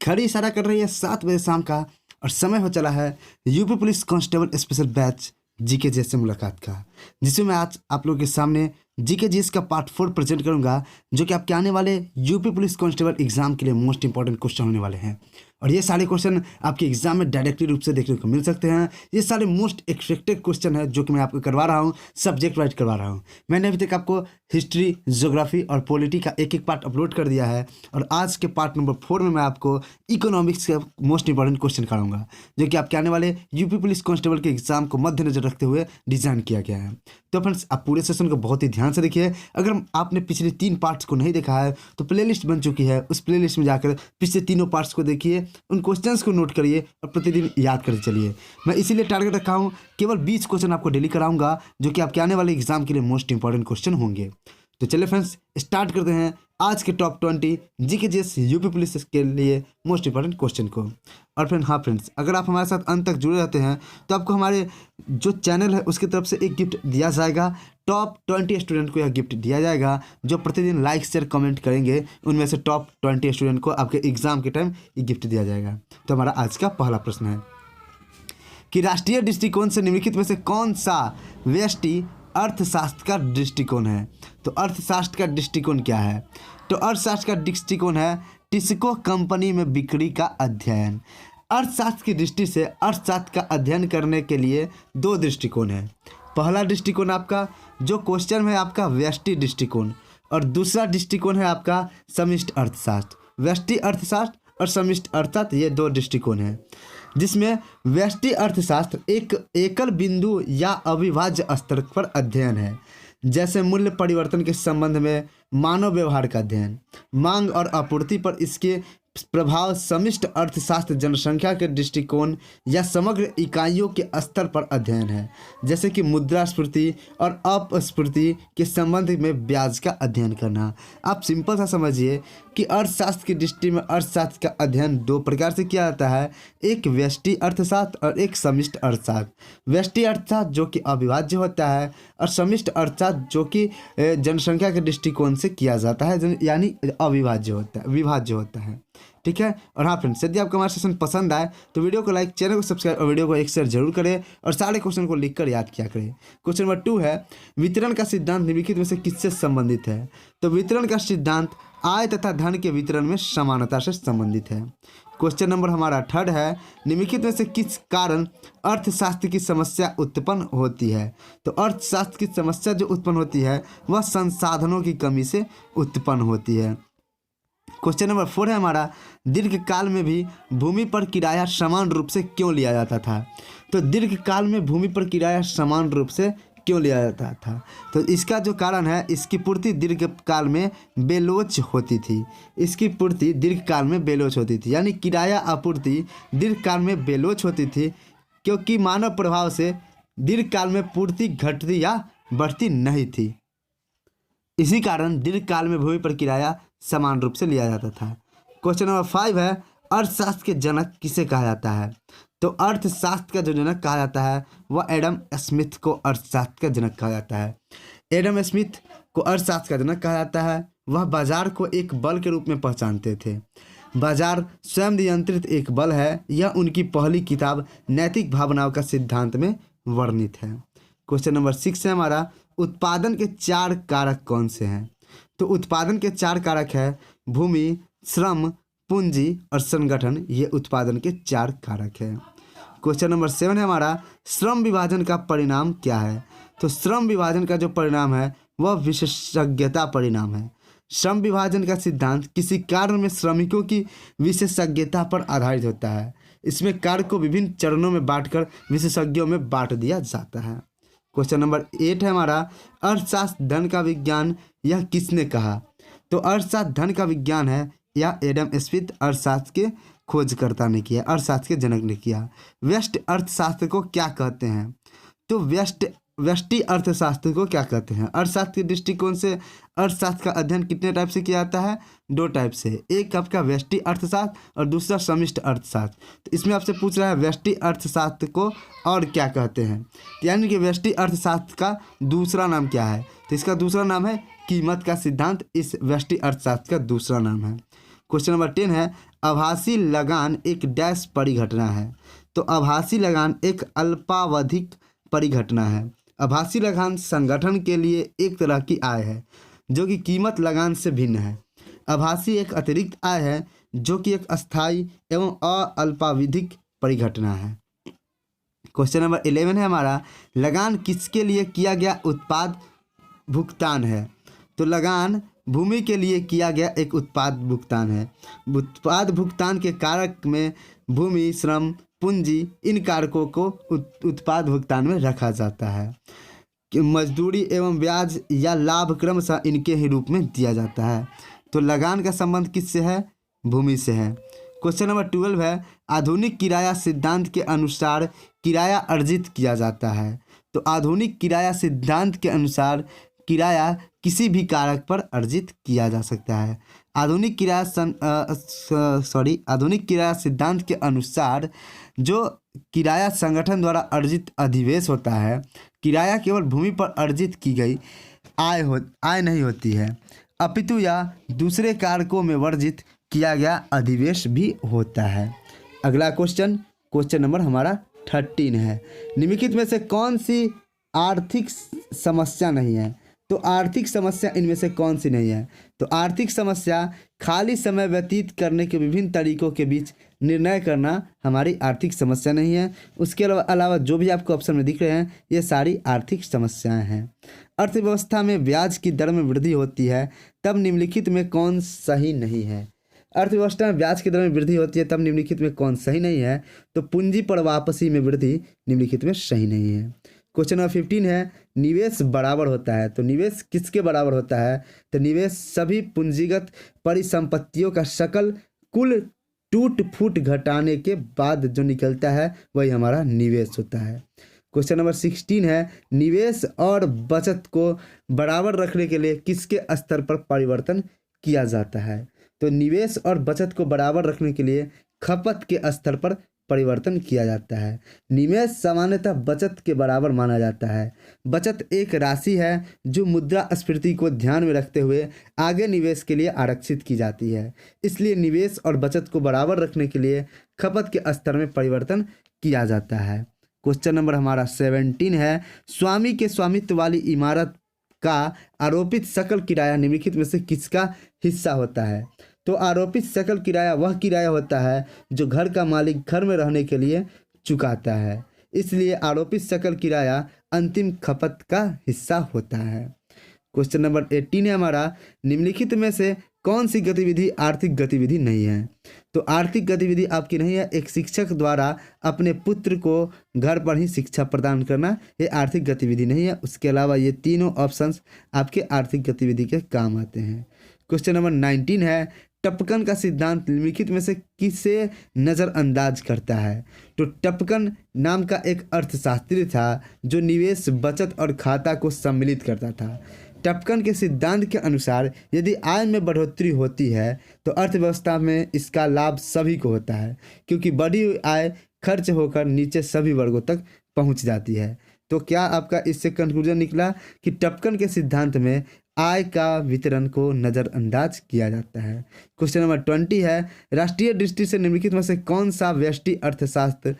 घड़ी इशारा कर रही है 7 बजे शाम का और समय हो चला है UP police constable special batch GK GS से मुलाकात का, जिसमें मैं आज आप लोगों के सामने जीके जीएस का पार्ट 4 प्रेजेंट करूंगा, जो कि आपके आने वाले यूपी पुलिस कांस्टेबल एग्जाम के लिए मोस्ट इंपॉर्टेंट क्वेश्चन होने वाले हैं। और ये सारे क्वेश्चन आपके एग्जाम में डायरेक्टली रूप से देखने को मिल सकते हैं। ये सारे मोस्ट एक्सपेक्टेड क्वेश्चन है जो कि मैं आपको करवा रहा हूँ, सब्जेक्ट वाइज करवा रहा हूँ। मैंने अभी तक आपको हिस्ट्री, ज्योग्राफी और पॉलिटी का एक एक पार्ट अपलोड कर दिया है और आज के पार्ट नंबर 4 में मैं आपको इकोनॉमिक्स का मोस्ट इंपॉर्टेंट क्वेश्चन कराऊंगा, जो कि आपके आने वाले यूपी पुलिस कांस्टेबल के एग्जाम को मद्देनजर रखते हुए डिजाइन किया गया है। तो फ्रेंड्स, आप पूरे सेशन को बहुत ही ध्यान से देखिए। अगर आपने पिछले 3 पार्ट्स को नहीं देखा है तो प्लेलिस्ट बन चुकी है, उस प्लेलिस्ट में जाकर पिछले तीनों पार्ट्स को देखिए, उन क्वेश्चंस को नोट करिए और प्रतिदिन याद करते चलिए। मैं इसीलिए टारगेट रखा हूँ केवल 20 क्वेश्चन आपको डेली कराऊंगा, जो कि आपके आने वाले एग्जाम के लिए मोस्ट इंपॉर्टेंट क्वेश्चन होंगे। तो चलिए फ्रेंड्स, स्टार्ट करते हैं आज के top 20 GK GS UP police के लिए मोस्ट इंपॉर्टेंट क्वेश्चन को। और फ्रेंड्स, अगर आप हमारे साथ अंत तक जुड़े रहते हैं तो आपको हमारे जो चैनल है उसकी तरफ से एक गिफ्ट दिया जाएगा। टॉप 20 स्टूडेंट को यह गिफ्ट दिया जाएगा जो प्रतिदिन लाइक शेयर कमेंट करेंगे। उनमें से टॉप 20 स्टूडेंट को आपके एग्जाम के टाइम ये गिफ्ट दिया जाएगा। तो हमारा आज का पहला प्रश्न है कि राष्ट्रीय दृष्टिकोण से निम्नलिखित में से कौन सा व्यष्टि अर्थशास्त्र का दृष्टिकोण है? तो अर्थशास्त्र का दृष्टिकोण क्या है? तो अर्थशास्त्र का दृष्टिकोण है टिस्को कंपनी में बिक्री का अध्ययन। अर्थशास्त्र की दृष्टि से अर्थशास्त्र का अध्ययन करने के लिए 2 दृष्टिकोण है। पहला दृष्टिकोण आपका जो क्वेश्चन है आपका व्यष्टि दृष्टिकोण, और दूसरा दृष्टिकोण है आपका समष्टि अर्थशास्त्र। व्यष्टि अर्थशास्त्र और समष्टि अर्थशास्त्र, ये 2 दृष्टिकोण हैं, जिसमें व्यष्टि अर्थशास्त्र एक एकल बिंदु या अविभाज्य स्तर पर अध्ययन है, जैसे मूल्य परिवर्तन के संबंध में मानव व्यवहार का अध्ययन। मांग और आपूर्ति पर इसके प्रभाव समष्टि अर्थशास्त्र जनसंख्या के दृष्टिकोण या समग्र इकाइयों के स्तर पर अध्ययन है, जैसे कि मुद्रास्फीति और अपस्फीति के संबंध में ब्याज का अध्ययन करना। आप सिंपल सा समझिए कि अर्थशास्त्र की दृष्टि में अर्थशास्त्र का अध्ययन 2 प्रकार से किया जाता है, एक व्यष्टि अर्थशास्त्र और एक समष्टि अर्थशास्त्र। व्यष्टि अर्थशास्त्र जो कि अविभाज्य होता है और समष्टि अर्थशास्त्र जो कि जनसंख्या के दृष्टिकोण से किया जाता है, यानी अविभाज्य होता है, विभाज्य होता है। ठीक है। और हाँ फ्रेंड्स, यदि आपको हमारा सेशन पसंद आए तो वीडियो को लाइक, चैनल को सब्सक्राइब और वीडियो को एक शेयर जरूर करें और सारे क्वेश्चन को लिखकर याद किया करें। क्वेश्चन नंबर 2 है वितरण का सिद्धांत निम्नलिखित में से किससे संबंधित है? तो वितरण का सिद्धांत आय तथा धन के वितरण में समानता से संबंधित है। क्वेश्चन नंबर हमारा 3 है निम्नलिखित में से किस कारण अर्थशास्त्र की समस्या उत्पन्न होती है? तो अर्थशास्त्र की समस्या जो उत्पन्न होती है वह संसाधनों की कमी से उत्पन्न होती है। क्वेश्चन नंबर 4 है हमारा दीर्घकाल में भी भूमि पर किराया समान रूप से क्यों लिया जाता था? तो दीर्घकाल में भूमि पर किराया समान रूप से क्यों लिया जाता था? तो इसका जो कारण है, इसकी पूर्ति दीर्घकाल में बेलोच होती थी। इसकी पूर्ति दीर्घकाल में बेलोच होती थी, यानी किराया आपूर्ति दीर्घकाल में बेलोच होती थी, क्योंकि मानव प्रभाव से दीर्घकाल में पूर्ति घटती या बढ़ती नहीं थी। इसी कारण दीर्घकाल में भूमि पर किराया समान रूप से लिया जाता था। क्वेश्चन नंबर 5 है अर्थशास्त्र के जनक किसे कहा जाता है? तो अर्थशास्त्र का जो जनक कहा जाता है वह एडम स्मिथ को अर्थशास्त्र का जनक कहा जाता है। एडम स्मिथ को अर्थशास्त्र का जनक कहा जाता है। वह बाजार को एक बल के रूप में पहचानते थे। बाजार स्वयं नियंत्रित एक बल है। यह उनकी पहली किताब नैतिक भावनाओं का सिद्धांत में वर्णित है। क्वेश्चन नंबर 6 है हमारा उत्पादन के 4 कारक कौन से हैं? तो उत्पादन के 4 कारक है भूमि, श्रम, पूंजी और संगठन। ये उत्पादन के 4 कारक है। क्वेश्चन नंबर 7 है हमारा श्रम विभाजन का परिणाम क्या है? तो श्रम विभाजन का जो परिणाम है वह विशेषज्ञता परिणाम है। श्रम विभाजन का सिद्धांत किसी कार्य में श्रमिकों की विशेषज्ञता पर आधारित होता है। इसमें कार्य को विभिन्न चरणों में बांटकर विशेषज्ञों में बांट दिया जाता है। क्वेश्चन नंबर 8 है हमारा अर्थशास्त्र धन का विज्ञान, यह किसने कहा? तो अर्थशास्त्र धन का विज्ञान है या एडम स्मिथ अर्थशास्त्र के खोजकर्ता ने किया, अर्थशास्त्र के जनक ने किया। व्यष्टि अर्थशास्त्र को क्या कहते हैं? तो व्यष्टि अर्थशास्त्र को क्या कहते हैं? अर्थशास्त्र के दृष्टिकोण से अर्थशास्त्र का अध्ययन कितने टाइप से किया जाता है? 2 टाइप से, एक आपका व्यष्टि अर्थशास्त्र और दूसरा समष्टि अर्थशास्त्र। तो इसमें आपसे पूछ रहा है व्यष्टि अर्थशास्त्र को और क्या कहते हैं, यानी कि व्यष्टि अर्थशास्त्र का दूसरा नाम क्या है? तो इसका दूसरा नाम है कीमत का सिद्धांत। इस व्यष्टि अर्थशास्त्र का दूसरा नाम है। क्वेश्चन नंबर 10 है आभासी लगान एक डैश परिघटना है। तो आभासी लगान एक अल्पावधिक परिघटना है। आभासी लगान संगठन के लिए एक तरह की आय है जो कि कीमत लगान से भिन्न है। आभासी एक अतिरिक्त आय है जो कि एक अस्थायी एवं अल्पावधिक परिघटना है। क्वेश्चन नंबर 11 है हमारा, लगान किसके लिए किया गया उत्पाद भुगतान है। तो लगान भूमि के लिए किया गया एक उत्पाद भुगतान है। उत्पाद भुगतान के कारक में भूमि, श्रम, पूंजी, इन कारकों को उत्पाद भुगतान में रखा जाता है। मजदूरी एवं ब्याज या लाभ क्रमशः इनके ही रूप में दिया जाता है। तो लगान का संबंध किससे है? भूमि से है। क्वेश्चन नंबर 12 है, आधुनिक किराया सिद्धांत के अनुसार किराया अर्जित किया जाता है। तो आधुनिक किराया सिद्धांत के अनुसार किराया किसी भी कारक पर अर्जित किया जा सकता है। आधुनिक किराया सिद्धांत के अनुसार जो किराया संगठन द्वारा अर्जित अधिशेष होता है, किराया केवल भूमि पर अर्जित की गई आय नहीं होती है, अपितु या दूसरे कारकों में वर्जित किया गया अधिशेष भी होता है। अगला क्वेश्चन नंबर हमारा 13 है, निम्नलिखित में से कौन सी आर्थिक समस्या नहीं है। तो आर्थिक समस्या इनमें से कौन सी नहीं है? तो आर्थिक समस्या खाली समय व्यतीत करने के विभिन्न तरीकों के बीच निर्णय करना हमारी आर्थिक समस्या नहीं है। उसके अलावा जो भी आपको ऑप्शन में दिख रहे हैं ये सारी आर्थिक समस्याएं हैं। अर्थव्यवस्था में ब्याज की दर में वृद्धि होती है तब निम्नलिखित में कौन सही नहीं है। अर्थव्यवस्था में ब्याज की दर में वृद्धि होती है तब निम्नलिखित में कौन सही नहीं है। तो पूंजी पर वापसी में वृद्धि निम्नलिखित में सही नहीं है। क्वेश्चन नंबर 15 है, निवेश बराबर होता है। तो निवेश किसके बराबर होता है? तो निवेश सभी पूंजीगत परिसंपत्तियों का सकल कुल टूट फूट घटाने के बाद जो निकलता है वही हमारा निवेश होता है। क्वेश्चन नंबर 16 है, निवेश और बचत को बराबर रखने के लिए किसके स्तर पर परिवर्तन किया जाता है? तो निवेश और बचत को बराबर रखने के लिए खपत के स्तर पर परिवर्तन किया जाता है। निवेश सामान्यतः बचत के बराबर माना जाता है। बचत एक राशि है जो मुद्रास्फीति को ध्यान में रखते हुए आगे निवेश के लिए आरक्षित की जाती है। इसलिए निवेश और बचत को बराबर रखने के लिए खपत के स्तर में परिवर्तन किया जाता है। क्वेश्चन नंबर हमारा 17 है, स्वामी के स्वामित्व वाली इमारत का आरोपित सकल किराया निम्नलिखित में से किसका हिस्सा होता है? तो आरोपित सकल किराया वह किराया होता है जो घर का मालिक घर में रहने के लिए चुकाता है। इसलिए आरोपित सकल किराया अंतिम खपत का हिस्सा होता है। क्वेश्चन नंबर 18 है हमारा, निम्नलिखित में से कौन सी गतिविधि आर्थिक गतिविधि नहीं है? तो आर्थिक गतिविधि आपकी नहीं है। एक शिक्षक द्वारा अपने पुत्र को घर पर ही शिक्षा प्रदान करना ये आर्थिक गतिविधि नहीं है। उसके अलावा ये तीनों ऑप्शंस आपके आर्थिक गतिविधि के काम आते हैं। क्वेश्चन नंबर 19 है, टपकन का सिद्धांत निम्नलिखित में से किसे नज़रअंदाज करता है? तो टपकन नाम का एक अर्थशास्त्री था जो निवेश, बचत और खाता को सम्मिलित करता था। टपकन के सिद्धांत के अनुसार यदि आय में बढ़ोतरी होती है तो अर्थव्यवस्था में इसका लाभ सभी को होता है, क्योंकि बढ़ी हुई आय खर्च होकर नीचे सभी वर्गों तक पहुंच जाती है। तो क्या आपका इससे कंक्लूजन निकला कि टपकन के सिद्धांत में आय का वितरण को नज़रअंदाज किया जाता है। क्वेश्चन नंबर 20 है, राष्ट्रीय दृष्टि से निम्नलिखित में से कौन सा व्यष्टि अर्थशास्त्र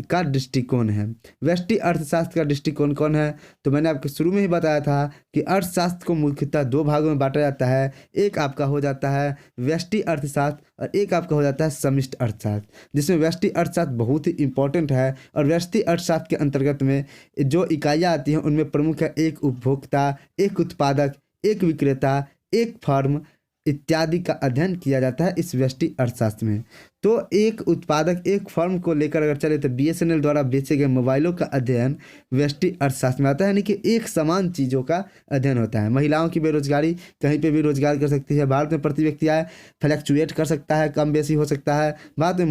का दृष्टिकोण है? व्यष्टि अर्थशास्त्र का दृष्टिकोण कौन है? तो मैंने आपको शुरू में ही बताया था कि अर्थशास्त्र को मुख्यतः दो भागों में बांटा जाता है। एक आपका हो जाता है व्यष्टि अर्थशास्त्र और एक आपका हो जाता है समष्टि अर्थशास्त्र, जिसमें व्यष्टि अर्थशास्त्र बहुत ही इंपॉर्टेंट है। और व्यष्टि अर्थशास्त्र के अंतर्गत में जो इकाइयाँ आती हैं उनमें प्रमुख है एक उपभोक्ता, एक उत्पादक, एक विक्रेता, एक फर्म इत्यादि का अध्ययन किया जाता है इस व्यष्टि अर्थशास्त्र में। तो एक उत्पादक, एक फर्म को लेकर अगर चले तो BSNL द्वारा बेचे गए मोबाइलों का अध्ययन व्यष्टि अर्थशास्त्र में आता है, यानी कि एक समान चीज़ों का अध्ययन होता है। महिलाओं की बेरोजगारी कहीं पे भी रोजगार कर सकती है। भारत में प्रति व्यक्ति आय फ्लैक्चुएट कर सकता है, कम बेसी हो सकता है। भारत में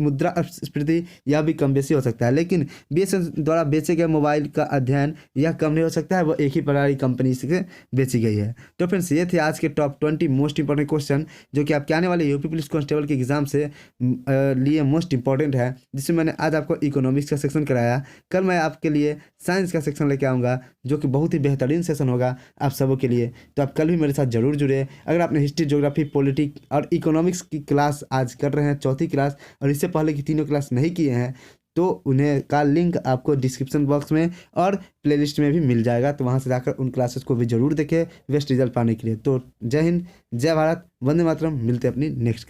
मुद्रास्फीति यह भी कम बेसी हो सकता है, लेकिन BSNL द्वारा बेचे गए मोबाइल का अध्ययन यह कम नहीं हो सकता है, वो एक ही प्रकार की कंपनी से बेची गई है। तो फ्रेंड्स ये थे आज के टॉप 20 मोस्ट इंपॉर्टेंट क्वेश्चन जो कि आपके आने वाले यूपी पुलिस कांस्टेबल के एग्जाम से लिए मोस्ट इंपॉर्टेंट है, जिसमें मैंने आज आपको इकोनॉमिक्स का सेक्शन कराया। कल मैं आपके लिए साइंस का सेक्शन लेके आऊँगा, जो कि बहुत ही बेहतरीन सेशन होगा आप सबों के लिए। तो आप कल भी मेरे साथ जरूर जुड़े। अगर आपने हिस्ट्री, ज्योग्राफी, पॉलिटिक्स और इकोनॉमिक्स की क्लास आज कर रहे हैं, चौथी क्लास, और इससे पहले की तीनों क्लास नहीं किए हैं, तो उन्हें का लिंक आपको डिस्क्रिप्शन बॉक्स में और प्लेलिस्ट में भी मिल जाएगा। तो वहाँ से जाकर उन क्लासेस को भी जरूर देखें बेस्ट रिजल्ट पाने के लिए। तो जय हिंद, जय भारत, वंदे मातरम। मिलते हैं अपनी नेक्स्ट